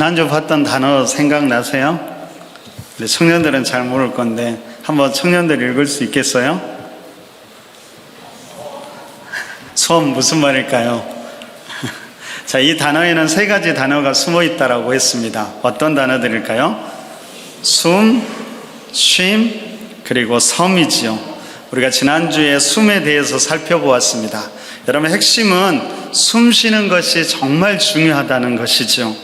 지난주 봤던 단어 생각나세요? 근데 청년들은 잘 모를 건데 한번 청년들 읽을 수 있겠어요? 수험 무슨 말일까요? 자, 이 단어에는 세 가지 단어가 숨어 있다라고 했습니다. 어떤 단어들일까요? 숨, 쉼, 그리고 섬이지요. 우리가 지난주에 숨에 대해서 살펴보았습니다. 여러분, 핵심은 숨 쉬는 것이 정말 중요하다는 것이죠.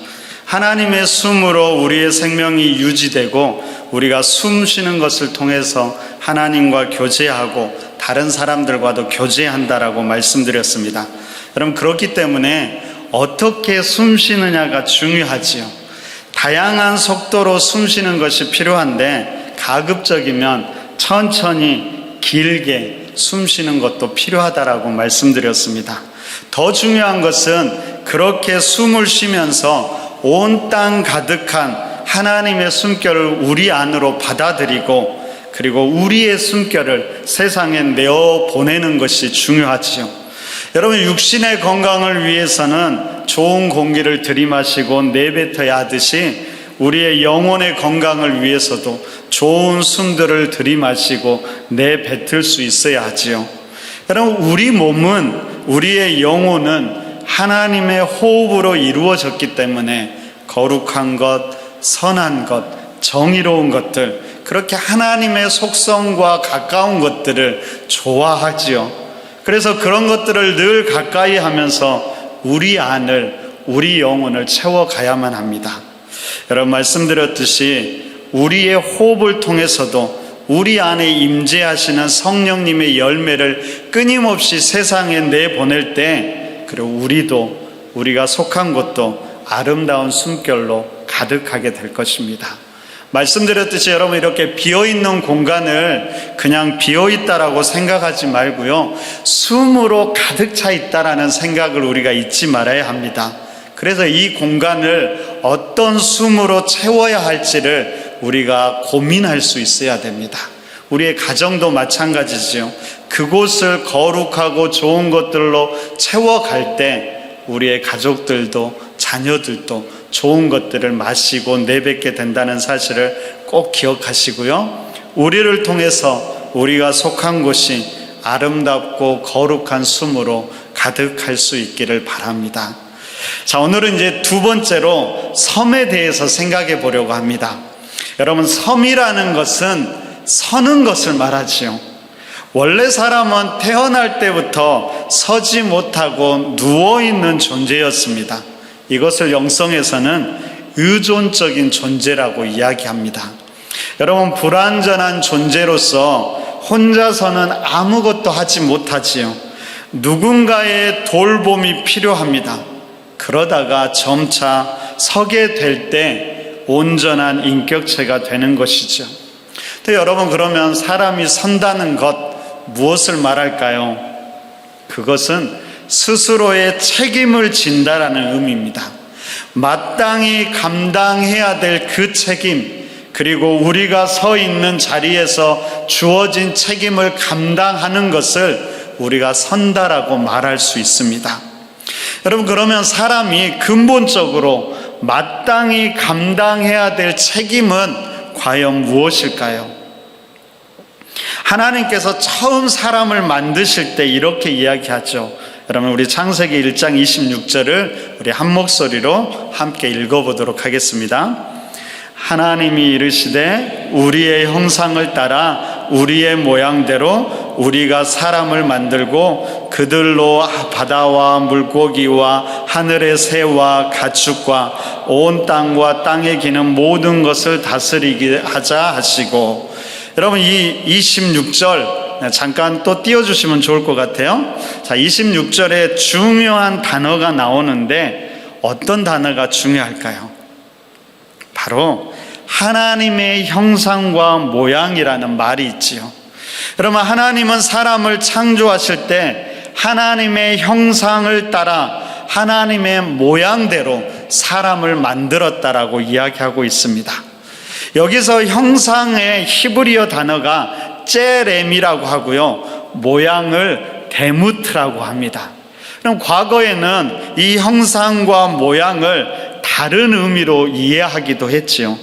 하나님의 숨으로 우리의 생명이 유지되고 우리가 숨 쉬는 것을 통해서 하나님과 교제하고 다른 사람들과도 교제한다라고 말씀드렸습니다. 여러분, 그렇기 때문에 어떻게 숨 쉬느냐가 중요하지요. 다양한 속도로 숨 쉬는 것이 필요한데 가급적이면 천천히 길게 숨 쉬는 것도 필요하다라고 말씀드렸습니다. 더 중요한 것은 그렇게 숨을 쉬면서 온 땅 가득한 하나님의 숨결을 우리 안으로 받아들이고 그리고 우리의 숨결을 세상에 내어보내는 것이 중요하지요. 여러분, 육신의 건강을 위해서는 좋은 공기를 들이마시고 내뱉어야 하듯이 우리의 영혼의 건강을 위해서도 좋은 숨들을 들이마시고 내뱉을 수 있어야 하지요. 여러분, 우리 몸은, 우리의 영혼은 하나님의 호흡으로 이루어졌기 때문에 거룩한 것, 선한 것, 정의로운 것들, 그렇게 하나님의 속성과 가까운 것들을 좋아하지요. 그래서 그런 것들을 늘 가까이 하면서 우리 안을, 우리 영혼을 채워가야만 합니다. 여러분, 말씀드렸듯이 우리의 호흡을 통해서도 우리 안에 임재하시는 성령님의 열매를 끊임없이 세상에 내보낼 때, 그리고 우리도, 우리가 속한 곳도 아름다운 숨결로 가득하게 될 것입니다. 말씀드렸듯이 여러분, 이렇게 비어있는 공간을 그냥 비어있다라고 생각하지 말고요, 숨으로 가득 차 있다라는 생각을 우리가 잊지 말아야 합니다. 그래서 이 공간을 어떤 숨으로 채워야 할지를 우리가 고민할 수 있어야 됩니다. 우리의 가정도 마찬가지죠. 그곳을 거룩하고 좋은 것들로 채워갈 때 우리의 가족들도 자녀들도 좋은 것들을 마시고 내뱉게 된다는 사실을 꼭 기억하시고요. 우리를 통해서 우리가 속한 곳이 아름답고 거룩한 숨으로 가득할 수 있기를 바랍니다. 자, 오늘은 이제 두 번째로 섬에 대해서 생각해 보려고 합니다. 여러분, 섬이라는 것은 서는 것을 말하지요. 원래 사람은 태어날 때부터 서지 못하고 누워있는 존재였습니다. 이것을 영성에서는 의존적인 존재라고 이야기합니다. 여러분, 불완전한 존재로서 혼자서는 아무것도 하지 못하지요. 누군가의 돌봄이 필요합니다. 그러다가 점차 서게 될 때 온전한 인격체가 되는 것이죠. 근데 여러분, 그러면 사람이 선다는 것, 무엇을 말할까요? 그것은 스스로의 책임을 진다라는 의미입니다. 마땅히 감당해야 될 그 책임, 그리고 우리가 서 있는 자리에서 주어진 책임을 감당하는 것을 우리가 선다라고 말할 수 있습니다. 여러분, 그러면 사람이 근본적으로 마땅히 감당해야 될 책임은 과연 무엇일까요? 하나님께서 처음 사람을 만드실 때 이렇게 이야기하죠. 여러분, 우리 창세기 1장 26절을 우리 한 목소리로 함께 읽어보도록 하겠습니다. 하나님이 이르시되 우리의 형상을 따라 우리의 모양대로 우리가 사람을 만들고 그들로 바다와 물고기와 하늘의 새와 가축과 온 땅과 땅에 기는 모든 것을 다스리게 하자 하시고. 여러분, 이 26절 잠깐 또 띄워주시면 좋을 것 같아요. 자, 26절에 중요한 단어가 나오는데 어떤 단어가 중요할까요? 바로 하나님의 형상과 모양이라는 말이 있지요. 여러분, 하나님은 사람을 창조하실 때 하나님의 형상을 따라 하나님의 모양대로 사람을 만들었다라고 이야기하고 있습니다. 여기서 형상의 히브리어 단어가 째렘이라고 하고요, 모양을 데무트라고 합니다. 그럼 과거에는 이 형상과 모양을 다른 의미로 이해하기도 했지요.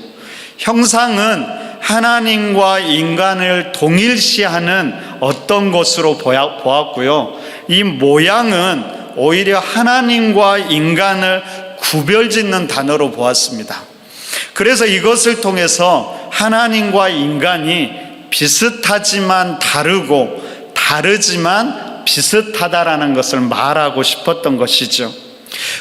형상은 하나님과 인간을 동일시하는 어떤 것으로 보았고요. 이 모양은 오히려 하나님과 인간을 구별짓는 단어로 보았습니다. 그래서 이것을 통해서 하나님과 인간이 비슷하지만 다르고 다르지만 비슷하다라는 것을 말하고 싶었던 것이죠.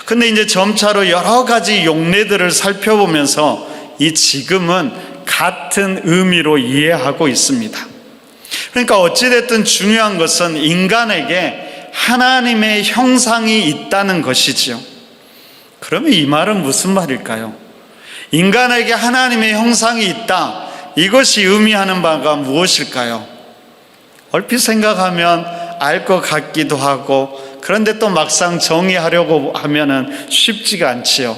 근데 이제 점차로 여러 가지 용례들을 살펴보면서 이 지금은 같은 의미로 이해하고 있습니다. 그러니까 어찌됐든 중요한 것은 인간에게 하나님의 형상이 있다는 것이지요. 그러면 이 말은 무슨 말일까요? 인간에게 하나님의 형상이 있다. 이것이 의미하는 바가 무엇일까요? 얼핏 생각하면 알 것 같기도 하고, 그런데 또 막상 정의하려고 하면은 쉽지가 않지요.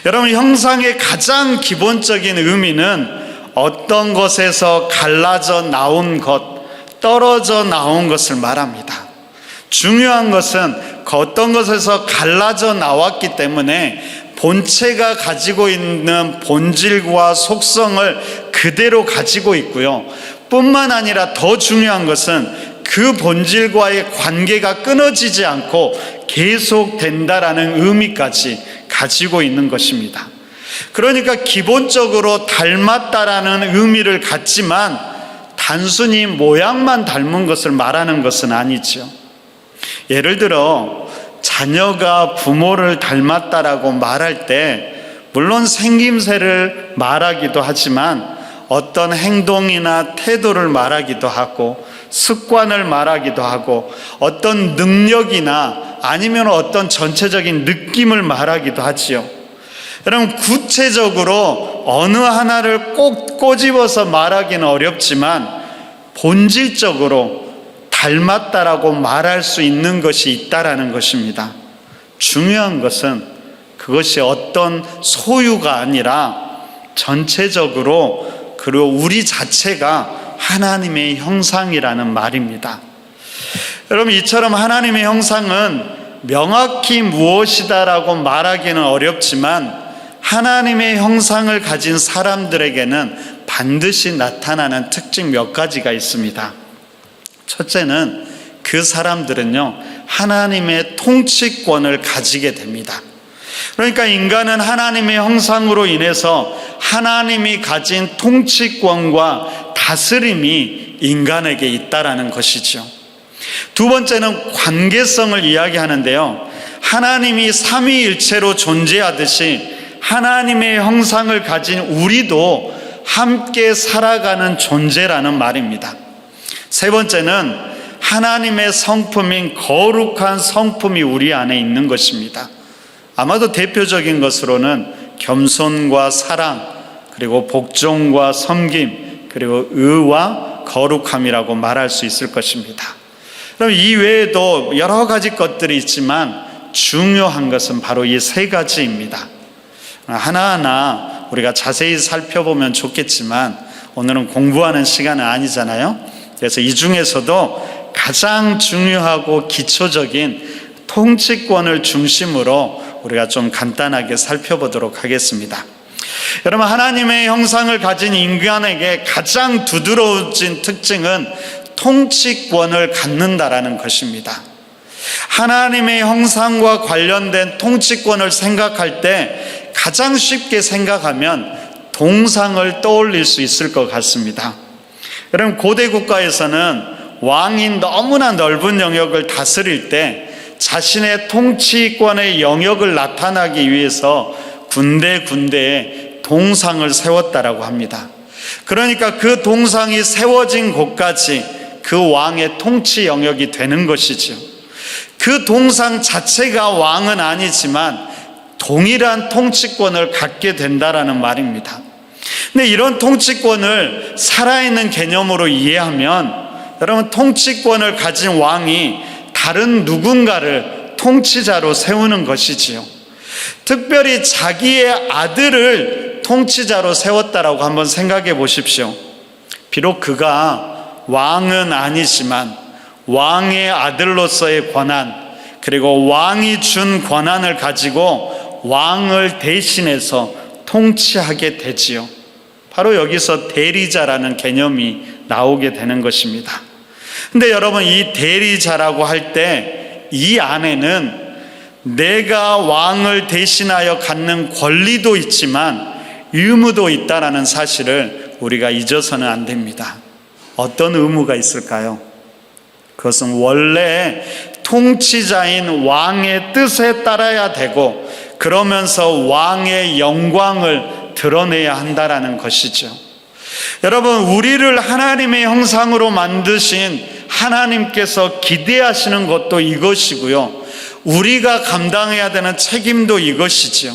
여러분, 형상의 가장 기본적인 의미는 어떤 것에서 갈라져 나온 것, 떨어져 나온 것을 말합니다. 중요한 것은 그 어떤 것에서 갈라져 나왔기 때문에 본체가 가지고 있는 본질과 속성을 그대로 가지고 있고요. 뿐만 아니라 더 중요한 것은 그 본질과의 관계가 끊어지지 않고 계속된다라는 의미까지 가지고 있는 것입니다. 그러니까 기본적으로 닮았다라는 의미를 갖지만 단순히 모양만 닮은 것을 말하는 것은 아니죠. 예를 들어 자녀가 부모를 닮았다라고 말할 때 물론 생김새를 말하기도 하지만 어떤 행동이나 태도를 말하기도 하고 습관을 말하기도 하고 어떤 능력이나 아니면 어떤 전체적인 느낌을 말하기도 하지요. 여러분, 구체적으로 어느 하나를 꼭 꼬집어서 말하기는 어렵지만 본질적으로 닮았다라고 말할 수 있는 것이 있다라는 것입니다. 중요한 것은 그것이 어떤 소유가 아니라 전체적으로 그리고 우리 자체가 하나님의 형상이라는 말입니다. 여러분, 이처럼 하나님의 형상은 명확히 무엇이다라고 말하기는 어렵지만 하나님의 형상을 가진 사람들에게는 반드시 나타나는 특징 몇 가지가 있습니다. 첫째는 그 사람들은요, 하나님의 통치권을 가지게 됩니다. 그러니까 인간은 하나님의 형상으로 인해서 하나님이 가진 통치권과 다스림이 인간에게 있다라는 것이죠. 두 번째는 관계성을 이야기하는데요. 하나님이 삼위일체로 존재하듯이 하나님의 형상을 가진 우리도 함께 살아가는 존재라는 말입니다. 세 번째는 하나님의 성품인 거룩한 성품이 우리 안에 있는 것입니다. 아마도 대표적인 것으로는 겸손과 사랑, 그리고 복종과 섬김, 그리고 의와 거룩함이라고 말할 수 있을 것입니다. 그럼 이 외에도 여러 가지 것들이 있지만 중요한 것은 바로 이 세 가지입니다. 하나하나 우리가 자세히 살펴보면 좋겠지만 오늘은 공부하는 시간은 아니잖아요. 그래서 이 중에서도 가장 중요하고 기초적인 통치권을 중심으로 우리가 좀 간단하게 살펴보도록 하겠습니다. 여러분, 하나님의 형상을 가진 인간에게 가장 두드러진 특징은 통치권을 갖는다라는 것입니다. 하나님의 형상과 관련된 통치권을 생각할 때 가장 쉽게 생각하면 동상을 떠올릴 수 있을 것 같습니다. 여러분, 고대 국가에서는 왕이 너무나 넓은 영역을 다스릴 때 자신의 통치권의 영역을 나타나기 위해서 군데군데에 동상을 세웠다라고 합니다. 그러니까 그 동상이 세워진 곳까지 그 왕의 통치 영역이 되는 것이죠. 그 동상 자체가 왕은 아니지만 동일한 통치권을 갖게 된다라는 말입니다. 근데 이런 통치권을 살아있는 개념으로 이해하면 여러분, 통치권을 가진 왕이 다른 누군가를 통치자로 세우는 것이지요. 특별히 자기의 아들을 통치자로 세웠다라고 한번 생각해 보십시오. 비록 그가 왕은 아니지만 왕의 아들로서의 권한, 그리고 왕이 준 권한을 가지고 왕을 대신해서 통치하게 되지요. 바로 여기서 대리자라는 개념이 나오게 되는 것입니다. 근데 여러분, 이 대리자라고 할 때 이 안에는 내가 왕을 대신하여 갖는 권리도 있지만 의무도 있다라는 사실을 우리가 잊어서는 안 됩니다. 어떤 의무가 있을까요? 그것은 원래 통치자인 왕의 뜻에 따라야 되고, 그러면서 왕의 영광을 드러내야 한다라는 것이죠. 여러분, 우리를 하나님의 형상으로 만드신 하나님께서 기대하시는 것도 이것이고요, 우리가 감당해야 되는 책임도 이것이지요.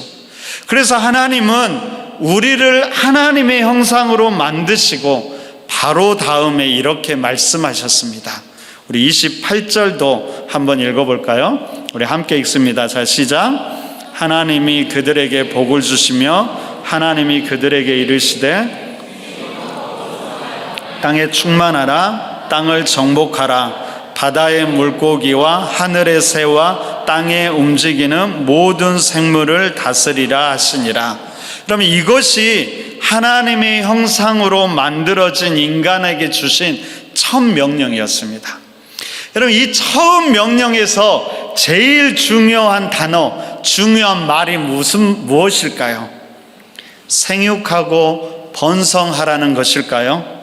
그래서 하나님은 우리를 하나님의 형상으로 만드시고 바로 다음에 이렇게 말씀하셨습니다. 우리 28절도 한번 읽어볼까요? 우리 함께 읽습니다. 자, 시작. 하나님이 그들에게 복을 주시며 하나님이 그들에게 이르시되 땅에 충만하라, 땅을 정복하라, 바다의 물고기와 하늘의 새와 땅에 움직이는 모든 생물을 다스리라 하시니라. 그러면 이것이 하나님의 형상으로 만들어진 인간에게 주신 첫 명령이었습니다. 여러분, 이 처음 명령에서 제일 중요한 단어, 중요한 말이 무엇일까요? 생육하고 번성하라는 것일까요?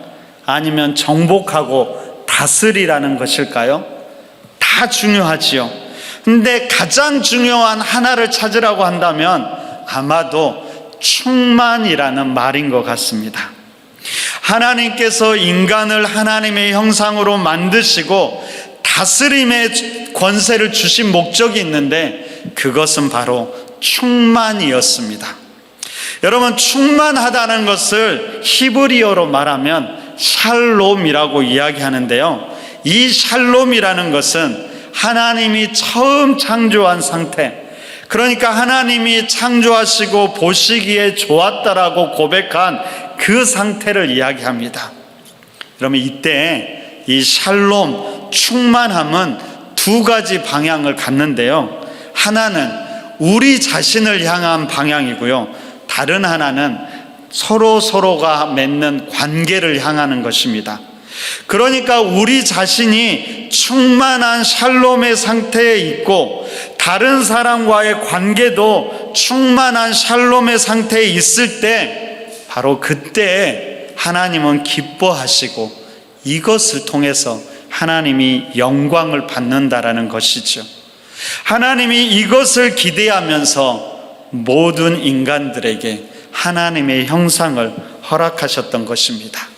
아니면 정복하고 다스리라는 것일까요? 다 중요하지요. 근데 가장 중요한 하나를 찾으라고 한다면 아마도 충만이라는 말인 것 같습니다. 하나님께서 인간을 하나님의 형상으로 만드시고 다스림의 권세를 주신 목적이 있는데 그것은 바로 충만이었습니다. 여러분, 충만하다는 것을 히브리어로 말하면 샬롬이라고 이야기하는데요, 이 샬롬이라는 것은 하나님이 처음 창조한 상태, 그러니까 하나님이 창조하시고 보시기에 좋았다라고 고백한 그 상태를 이야기합니다. 그러면 이때 이 샬롬, 충만함은 두 가지 방향을 갖는데요, 하나는 우리 자신을 향한 방향이고요, 다른 하나는 서로가 맺는 관계를 향하는 것입니다. 그러니까 우리 자신이 충만한 샬롬의 상태에 있고 다른 사람과의 관계도 충만한 샬롬의 상태에 있을 때 바로 그때 하나님은 기뻐하시고 이것을 통해서 하나님이 영광을 받는다라는 것이죠. 하나님이 이것을 기대하면서 모든 인간들에게 하나님의 형상을 허락하셨던 것입니다.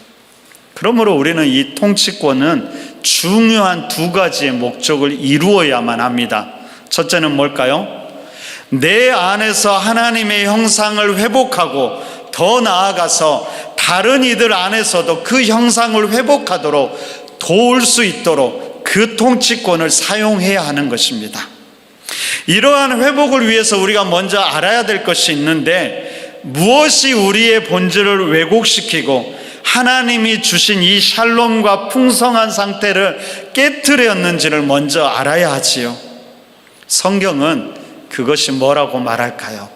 그러므로 우리는 이 통치권은 중요한 두 가지의 목적을 이루어야만 합니다. 첫째는 뭘까요? 내 안에서 하나님의 형상을 회복하고 더 나아가서 다른 이들 안에서도 그 형상을 회복하도록 도울 수 있도록 그 통치권을 사용해야 하는 것입니다. 이러한 회복을 위해서 우리가 먼저 알아야 될 것이 있는데, 무엇이 우리의 본질을 왜곡시키고 하나님이 주신 이 샬롬과 풍성한 상태를 깨트렸는지를 먼저 알아야 하지요. 성경은 그것이 뭐라고 말할까요?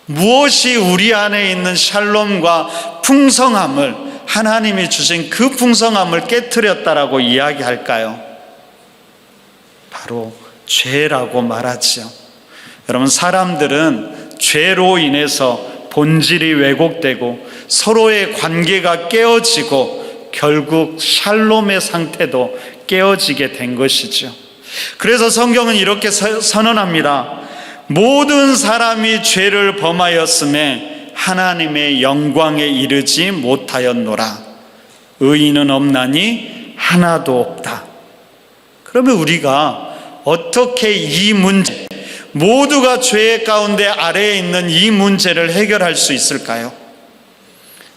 무엇이 우리 안에 있는 샬롬과 풍성함을, 하나님이 주신 그 풍성함을 깨트렸다라고 이야기할까요? 바로 죄라고 말하지요. 여러분, 사람들은 죄로 인해서 본질이 왜곡되고 서로의 관계가 깨어지고 결국 샬롬의 상태도 깨어지게 된 것이죠. 그래서 성경은 이렇게 선언합니다. 모든 사람이 죄를 범하였음에 하나님의 영광에 이르지 못하였노라. 의인은 없나니 하나도 없다. 그러면 우리가 어떻게 이 문제, 모두가 죄 가운데 아래에 있는 이 문제를 해결할 수 있을까요?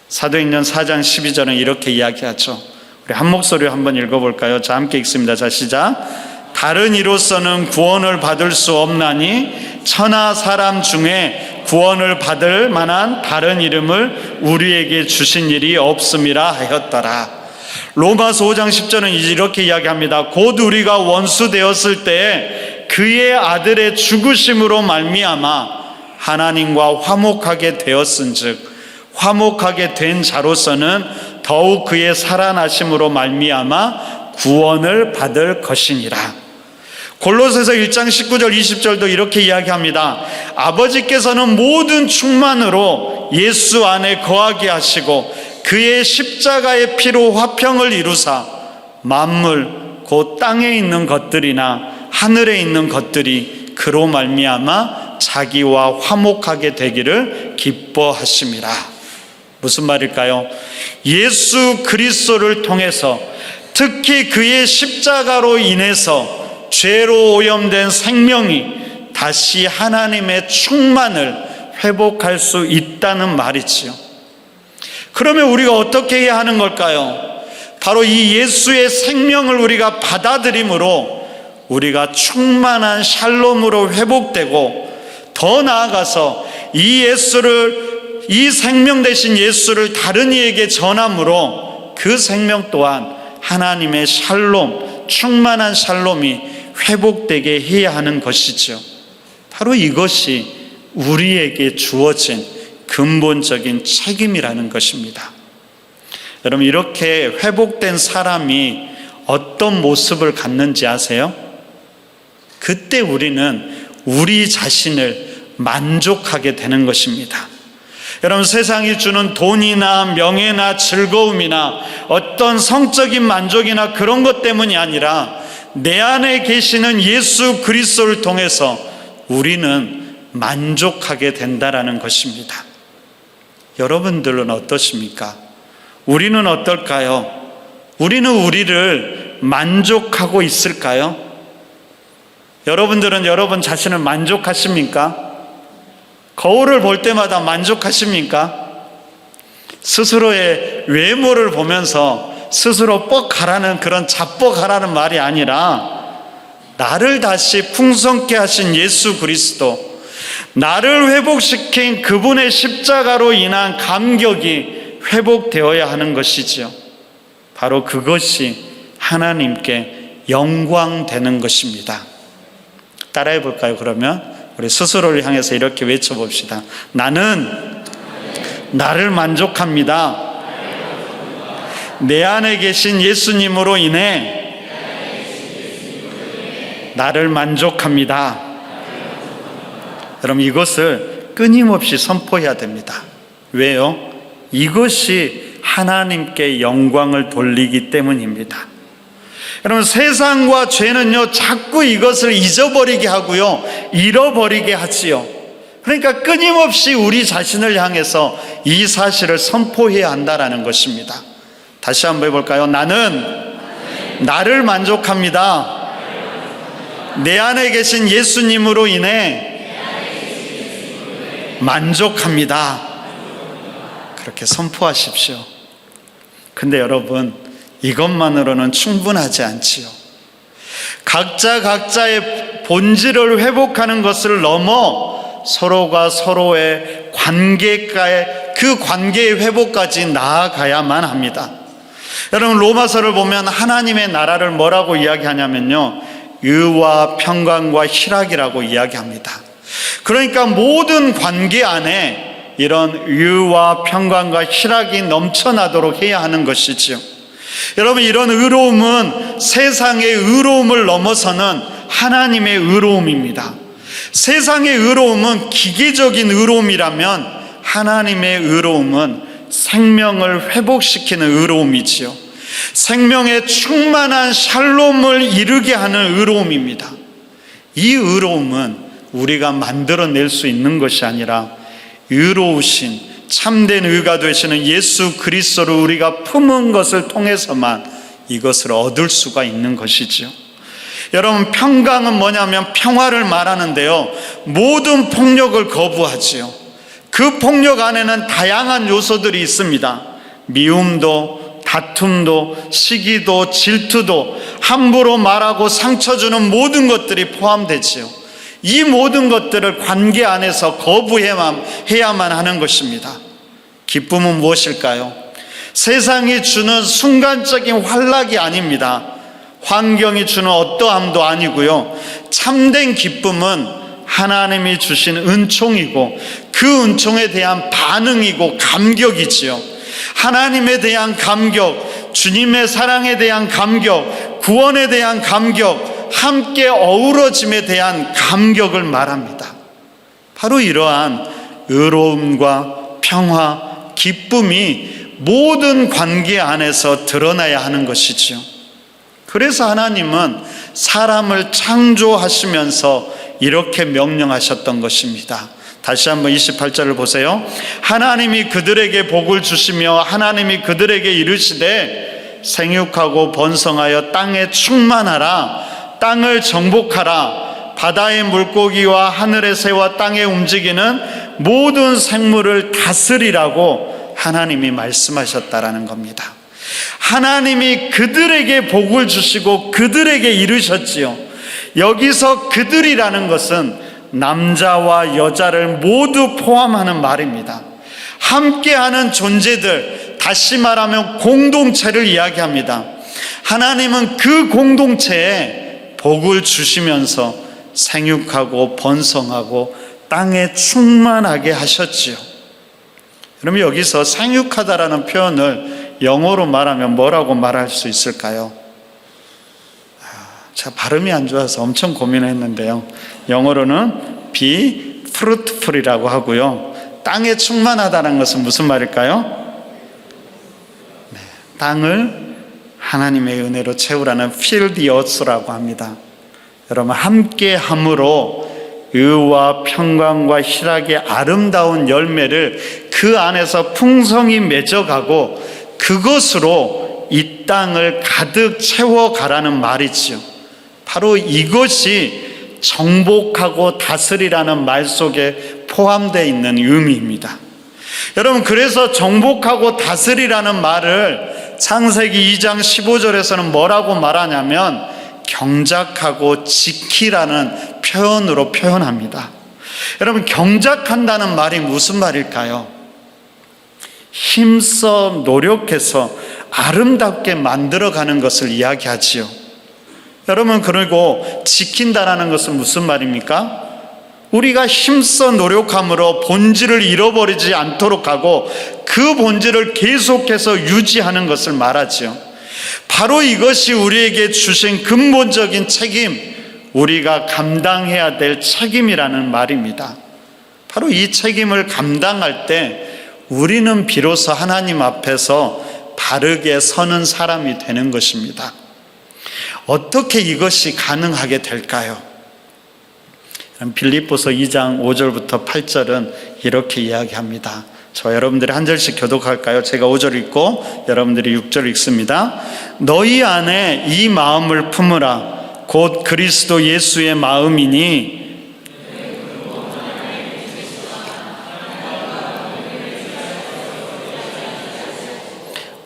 사도행전 4장 12절은 이렇게 이야기하죠. 우리 한 목소리로 한번 읽어볼까요? 자, 함께 읽습니다. 자, 시작. 다른 이로서는 구원을 받을 수 없나니 천하 사람 중에 구원을 받을 만한 다른 이름을 우리에게 주신 일이 없음이라 하였더라. 로마서 5장 10절은 이렇게 이야기합니다. 곧 우리가 원수 되었을 때에 그 그의 아들의 죽으심으로 말미암아 하나님과 화목하게 되었은즉 화목하게 된 자로서는 더욱 그의 살아나심으로 말미암아 구원을 받을 것이니라. 골로새서 1장 19절 20절도 이렇게 이야기합니다. 아버지께서는 모든 충만으로 예수 안에 거하게 하시고 그의 십자가의 피로 화평을 이루사 만물 곧 땅에 있는 것들이나 하늘에 있는 것들이 그로 말미암아 자기와 화목하게 되기를 기뻐하심이라. 무슨 말일까요? 예수 그리스도를 통해서 특히 그의 십자가로 인해서 죄로 오염된 생명이 다시 하나님의 충만을 회복할 수 있다는 말이지요. 그러면 우리가 어떻게 해야 하는 걸까요? 바로 이 예수의 생명을 우리가 받아들임으로 우리가 충만한 샬롬으로 회복되고, 더 나아가서 이 생명 대신 예수를 다른 이에게 전함으로 그 생명 또한 하나님의 샬롬, 충만한 샬롬이 회복되게 해야 하는 것이죠. 바로 이것이 우리에게 주어진 근본적인 책임이라는 것입니다. 여러분, 이렇게 회복된 사람이 어떤 모습을 갖는지 아세요? 그때 우리는 우리 자신을 만족하게 되는 것입니다. 여러분, 세상이 주는 돈이나 명예나 즐거움이나 어떤 성적인 만족이나 그런 것 때문이 아니라 내 안에 계시는 예수 그리스도를 통해서 우리는 만족하게 된다라는 것입니다. 여러분들은 어떠십니까? 우리는 어떨까요? 우리는 우리를 만족하고 있을까요? 여러분들은 여러분 자신을 만족하십니까? 거울을 볼 때마다 만족하십니까? 스스로의 외모를 보면서 스스로 뻑하라는 그런 자뻑하라는 말이 아니라 나를 다시 풍성케 하신 예수 그리스도, 나를 회복시킨 그분의 십자가로 인한 감격이 회복되어야 하는 것이지요. 바로 그것이 하나님께 영광되는 것입니다. 따라해 볼까요? 그러면 우리 스스로를 향해서 이렇게 외쳐봅시다. 나는 나를 만족합니다. 내 안에 계신 예수님으로 인해 나를 만족합니다. 여러분, 이것을 끊임없이 선포해야 됩니다. 왜요? 이것이 하나님께 영광을 돌리기 때문입니다. 여러분, 세상과 죄는요, 자꾸 이것을 잊어버리게 하고요, 잃어버리게 하지요. 그러니까 끊임없이 우리 자신을 향해서 이 사실을 선포해야 한다는 것입니다. 다시 한번 해볼까요? 나는 나를 만족합니다. 내 안에 계신 예수님으로 인해 만족합니다. 그렇게 선포하십시오. 근데 여러분, 이것만으로는 충분하지 않지요. 각자의 본질을 회복하는 것을 넘어 서로가 서로의 그 관계의 회복까지 나아가야만 합니다. 여러분, 로마서를 보면 하나님의 나라를 뭐라고 이야기하냐면요, 의와 평강과 희락이라고 이야기합니다. 그러니까 모든 관계 안에 이런 의와 평강과 희락이 넘쳐나도록 해야 하는 것이지요. 여러분, 이런 의로움은 세상의 의로움을 넘어서는 하나님의 의로움입니다. 세상의 의로움은 기계적인 의로움이라면 하나님의 의로움은 생명을 회복시키는 의로움이지요. 생명의 충만한 샬롬을 이루게 하는 의로움입니다. 이 의로움은 우리가 만들어낼 수 있는 것이 아니라 의로우신 참된 의가 되시는 예수 그리스도를 우리가 품은 것을 통해서만 이것을 얻을 수가 있는 것이지요. 여러분, 평강은 뭐냐면 평화를 말하는데요, 모든 폭력을 거부하지요. 그 폭력 안에는 다양한 요소들이 있습니다. 미움도, 다툼도, 시기도, 질투도, 함부로 말하고 상처 주는 모든 것들이 포함되지요. 이 모든 것들을 관계 안에서 거부해야만 하는 것입니다. 기쁨은 무엇일까요? 세상이 주는 순간적인 환락이 아닙니다. 환경이 주는 어떠함도 아니고요, 참된 기쁨은 하나님이 주신 은총이고 그 은총에 대한 반응이고 감격이지요. 하나님에 대한 감격, 주님의 사랑에 대한 감격, 구원에 대한 감격, 함께 어우러짐에 대한 감격을 말합니다. 바로 이러한 의로움과 평화, 기쁨이 모든 관계 안에서 드러나야 하는 것이지요. 그래서 하나님은 사람을 창조하시면서 이렇게 명령하셨던 것입니다. 다시 한번 28절을 보세요. 하나님이 그들에게 복을 주시며 하나님이 그들에게 이르시되 생육하고 번성하여 땅에 충만하라. 땅을 정복하라. 바다의 물고기와 하늘의 새와 땅에 움직이는 모든 생물을 다스리라고 하나님이 말씀하셨다라는 겁니다. 하나님이 그들에게 복을 주시고 그들에게 이르셨지요. 여기서 그들이라는 것은 남자와 여자를 모두 포함하는 말입니다. 함께하는 존재들, 다시 말하면 공동체를 이야기합니다. 하나님은 그 공동체에 복을 주시면서 생육하고 번성하고 땅에 충만하게 하셨지요. 그러면 여기서 생육하다라는 표현을 영어로 말하면 뭐라고 말할 수 있을까요? 제가 발음이 안 좋아서 엄청 고민했는데요. 영어로는 be fruitful이라고 하고요. 땅에 충만하다는 것은 무슨 말일까요? 네, 땅을 하나님의 은혜로 채우라는 fill the earth라고 합니다. 여러분, 함께함으로 의와 평강과 희락의 아름다운 열매를 그 안에서 풍성히 맺어가고 그것으로 이 땅을 가득 채워가라는 말이지요. 바로 이것이 정복하고 다스리라는 말 속에 포함되어 있는 의미입니다. 여러분, 그래서 정복하고 다스리라는 말을 창세기 2장 15절에서는 뭐라고 말하냐면 경작하고 지키라는 표현으로 표현합니다. 여러분, 경작한다는 말이 무슨 말일까요? 힘써 노력해서 아름답게 만들어가는 것을 이야기하지요. 여러분, 그리고 지킨다라는 것은 무슨 말입니까? 우리가 힘써 노력함으로 본질을 잃어버리지 않도록 하고 그 본질을 계속해서 유지하는 것을 말하지요. 바로 이것이 우리에게 주신 근본적인 책임, 우리가 감당해야 될 책임이라는 말입니다. 바로 이 책임을 감당할 때 우리는 비로소 하나님 앞에서 바르게 서는 사람이 되는 것입니다. 어떻게 이것이 가능하게 될까요? 빌립보서 2장 5절부터 8절은 이렇게 이야기합니다. 저 여러분들이 한 절씩 교독할까요? 제가 5절 읽고 여러분들이 6절 읽습니다. 너희 안에 이 마음을 품으라. 곧 그리스도 예수의 마음이니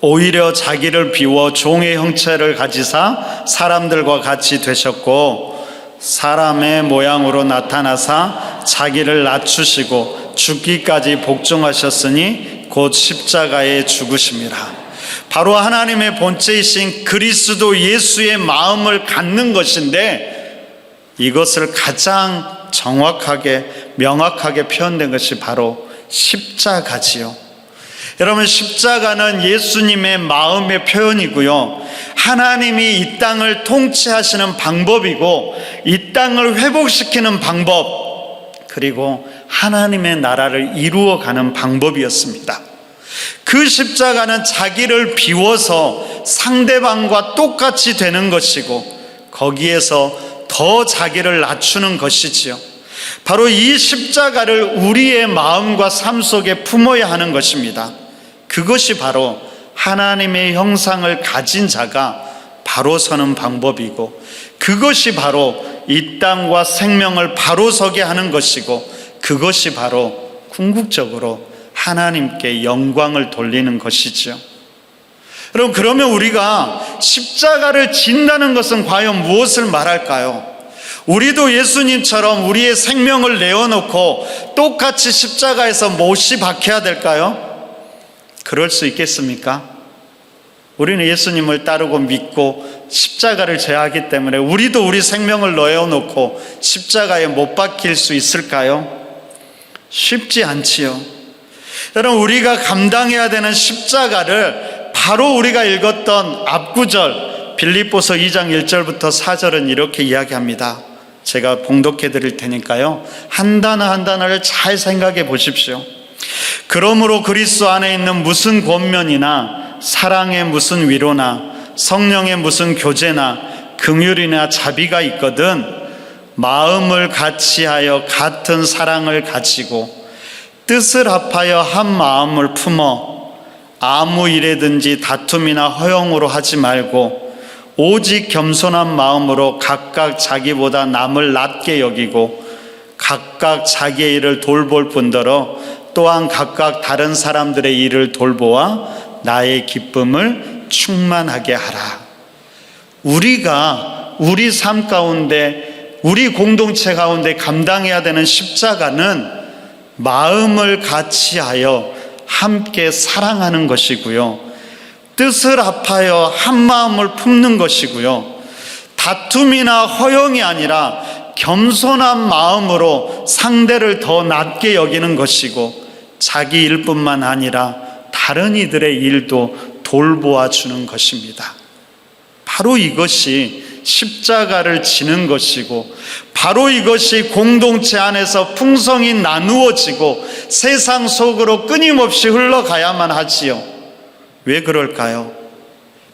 오히려 자기를 비워 종의 형체를 가지사 사람들과 같이 되셨고 사람의 모양으로 나타나사 자기를 낮추시고 죽기까지 복종하셨으니 곧 십자가에 죽으심이라. 바로 하나님의 본체이신 그리스도 예수의 마음을 갖는 것인데 이것을 가장 정확하게 명확하게 표현된 것이 바로 십자가지요. 여러분, 십자가는 예수님의 마음의 표현이고요, 하나님이 이 땅을 통치하시는 방법이고 이 땅을 회복시키는 방법, 그리고 하나님의 나라를 이루어가는 방법이었습니다. 그 십자가는 자기를 비워서 상대방과 똑같이 되는 것이고 거기에서 더 자기를 낮추는 것이지요. 바로 이 십자가를 우리의 마음과 삶 속에 품어야 하는 것입니다. 그것이 바로 하나님의 형상을 가진 자가 바로 서는 방법이고 그것이 바로 이 땅과 생명을 바로 서게 하는 것이고 그것이 바로 궁극적으로 하나님께 영광을 돌리는 것이죠. 여러분, 그러면 우리가 십자가를 진다는 것은 과연 무엇을 말할까요? 우리도 예수님처럼 우리의 생명을 내어놓고 똑같이 십자가에서 못이 박혀야 될까요? 그럴 수 있겠습니까? 우리는 예수님을 따르고 믿고 십자가를 져야 하기 때문에 우리도 우리 생명을 넣어놓고 십자가에 못 박힐 수 있을까요? 쉽지 않지요. 여러분, 우리가 감당해야 되는 십자가를 바로 우리가 읽었던 앞구절 빌립보서 2장 1절부터 4절은 이렇게 이야기합니다. 제가 봉독해 드릴 테니까요, 한 단어 한 단어를 잘 생각해 보십시오. 그러므로 그리스도 안에 있는 무슨 권면이나 사랑의 무슨 위로나 성령의 무슨 교제나 긍휼이나 자비가 있거든 마음을 같이하여 같은 사랑을 가지고 뜻을 합하여 한 마음을 품어 아무 일에든지 다툼이나 허용으로 하지 말고 오직 겸손한 마음으로 각각 자기보다 남을 낮게 여기고 각각 자기의 일을 돌볼 뿐더러 또한 각각 다른 사람들의 일을 돌보아 나의 기쁨을 충만하게 하라. 우리가 우리 삶 가운데, 우리 공동체 가운데 감당해야 되는 십자가는 마음을 같이하여 함께 사랑하는 것이고요, 뜻을 합하여 한 마음을 품는 것이고요, 다툼이나 허용이 아니라 겸손한 마음으로 상대를 더 낮게 여기는 것이고, 자기 일뿐만 아니라 다른 이들의 일도 돌보아 주는 것입니다. 바로 이것이 십자가를 지는 것이고, 바로 이것이 공동체 안에서 풍성히 나누어지고 세상 속으로 끊임없이 흘러가야만 하지요. 왜 그럴까요?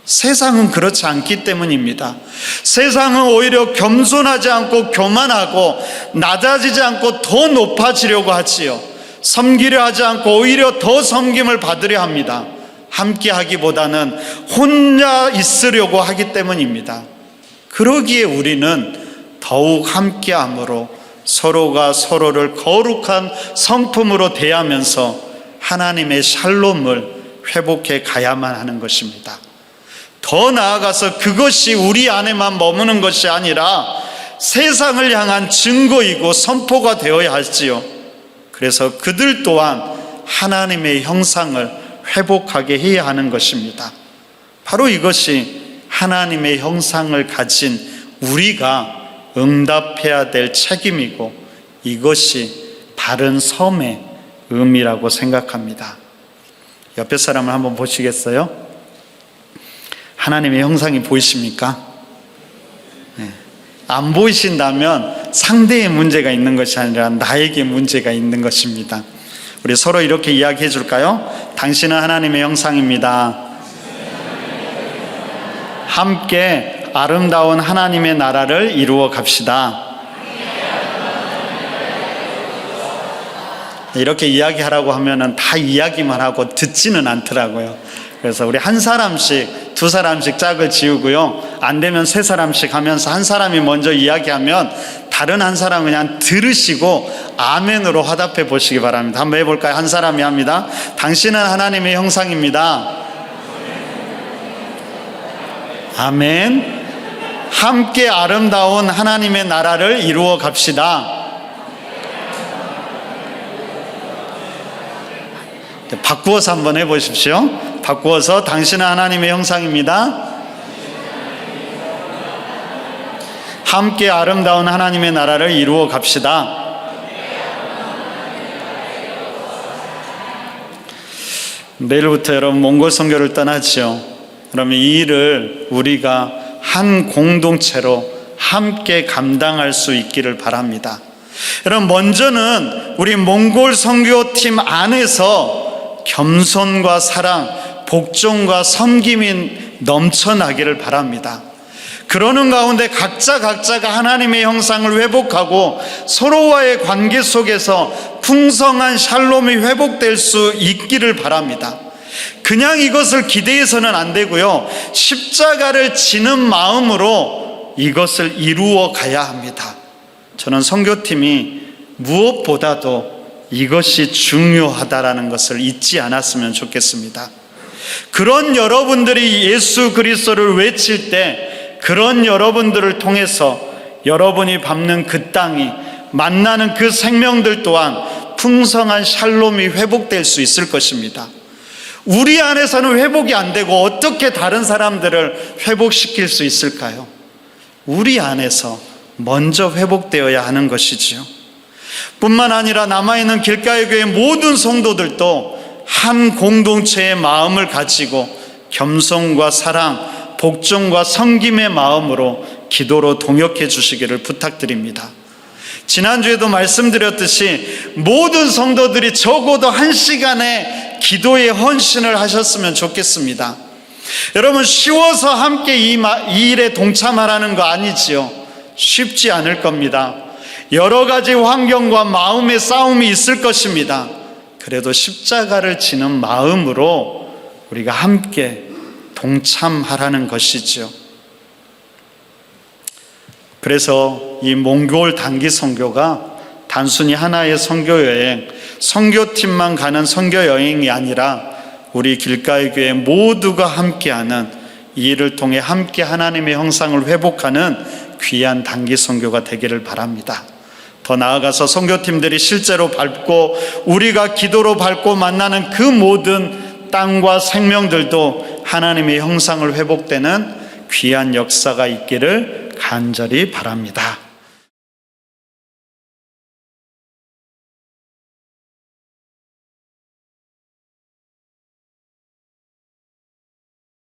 세상은 그렇지 않기 때문입니다. 세상은 오히려 겸손하지 않고 교만하고 낮아지지 않고 더 높아지려고 하지요. 섬기려 하지 않고 오히려 더 섬김을 받으려 합니다. 함께 하기보다는 혼자 있으려고 하기 때문입니다. 그러기에 우리는 더욱 함께함으로 서로가 서로를 거룩한 성품으로 대하면서 하나님의 샬롬을 회복해 가야만 하는 것입니다. 더 나아가서 그것이 우리 안에만 머무는 것이 아니라 세상을 향한 증거이고 선포가 되어야 하지요. 그래서 그들 또한 하나님의 형상을 회복하게 해야 하는 것입니다. 바로 이것이 하나님의 형상을 가진 우리가 응답해야 될 책임이고, 이것이 바른 섬의 의미라고 생각합니다. 옆에 사람을 한번 보시겠어요? 하나님의 형상이 보이십니까? 네. 안 보이신다면 상대의 문제가 있는 것이 아니라 나에게 문제가 있는 것입니다. 우리 서로 이렇게 이야기해 줄까요? 당신은 하나님의 형상입니다. 함께 아름다운 하나님의 나라를 이루어 갑시다. 이렇게 이야기하라고 하면은 다 이야기만 하고 듣지는 않더라고요. 그래서 우리 한 사람씩, 두 사람씩 짝을 지우고요, 안 되면 세 사람씩 하면서 한 사람이 먼저 이야기하면 다른 한 사람은 그냥 들으시고 아멘으로 화답해 보시기 바랍니다. 한번 해볼까요? 한 사람이 합니다. 당신은 하나님의 형상입니다. 아멘. 함께 아름다운 하나님의 나라를 이루어 갑시다. 바꾸어서 한번 해보십시오. 바꾸어서 당신은 하나님의 형상입니다. 함께 아름다운 하나님의 나라를 이루어 갑시다. 내일부터 여러분 몽골 선교를 떠나죠. 그러면 이 일을 우리가 한 공동체로 함께 감당할 수 있기를 바랍니다. 여러분, 먼저는 우리 몽골 선교팀 안에서 겸손과 사랑, 복종과 섬김이 넘쳐나기를 바랍니다. 그러는 가운데 각자가 하나님의 형상을 회복하고 서로와의 관계 속에서 풍성한 샬롬이 회복될 수 있기를 바랍니다. 그냥 이것을 기대해서는 안 되고요, 십자가를 지는 마음으로 이것을 이루어 가야 합니다. 저는 선교팀이 무엇보다도 이것이 중요하다라는 것을 잊지 않았으면 좋겠습니다. 그런 여러분들이 예수 그리스도를 외칠 때, 그런 여러분들을 통해서 여러분이 밟는 그 땅이, 만나는 그 생명들 또한 풍성한 샬롬이 회복될 수 있을 것입니다. 우리 안에서는 회복이 안 되고 어떻게 다른 사람들을 회복시킬 수 있을까요? 우리 안에서 먼저 회복되어야 하는 것이지요. 뿐만 아니라 남아있는 길가의 교회 모든 성도들도 한 공동체의 마음을 가지고 겸손과 사랑, 복종과 섬김의 마음으로 기도로 동역해 주시기를 부탁드립니다. 지난주에도 말씀드렸듯이 모든 성도들이 적어도 1시간의 기도의 헌신을 하셨으면 좋겠습니다. 여러분, 쉬워서 함께 이 일에 동참하라는 거 아니지요. 쉽지 않을 겁니다. 여러 가지 환경과 마음의 싸움이 있을 것입니다. 그래도 십자가를 지는 마음으로 우리가 함께 동참하라는 것이죠. 그래서 이 몽골 단기 선교가 단순히 하나의 선교여행, 선교팀만 가는 선교여행이 아니라 우리 길가의 교회 모두가 함께하는, 이 일을 통해 함께 하나님의 형상을 회복하는 귀한 단기 선교가 되기를 바랍니다. 더 나아가서 선교팀들이 실제로 밟고 우리가 기도로 밟고 만나는 그 모든 땅과 생명들도 하나님의 형상을 회복되는 귀한 역사가 있기를 간절히 바랍니다.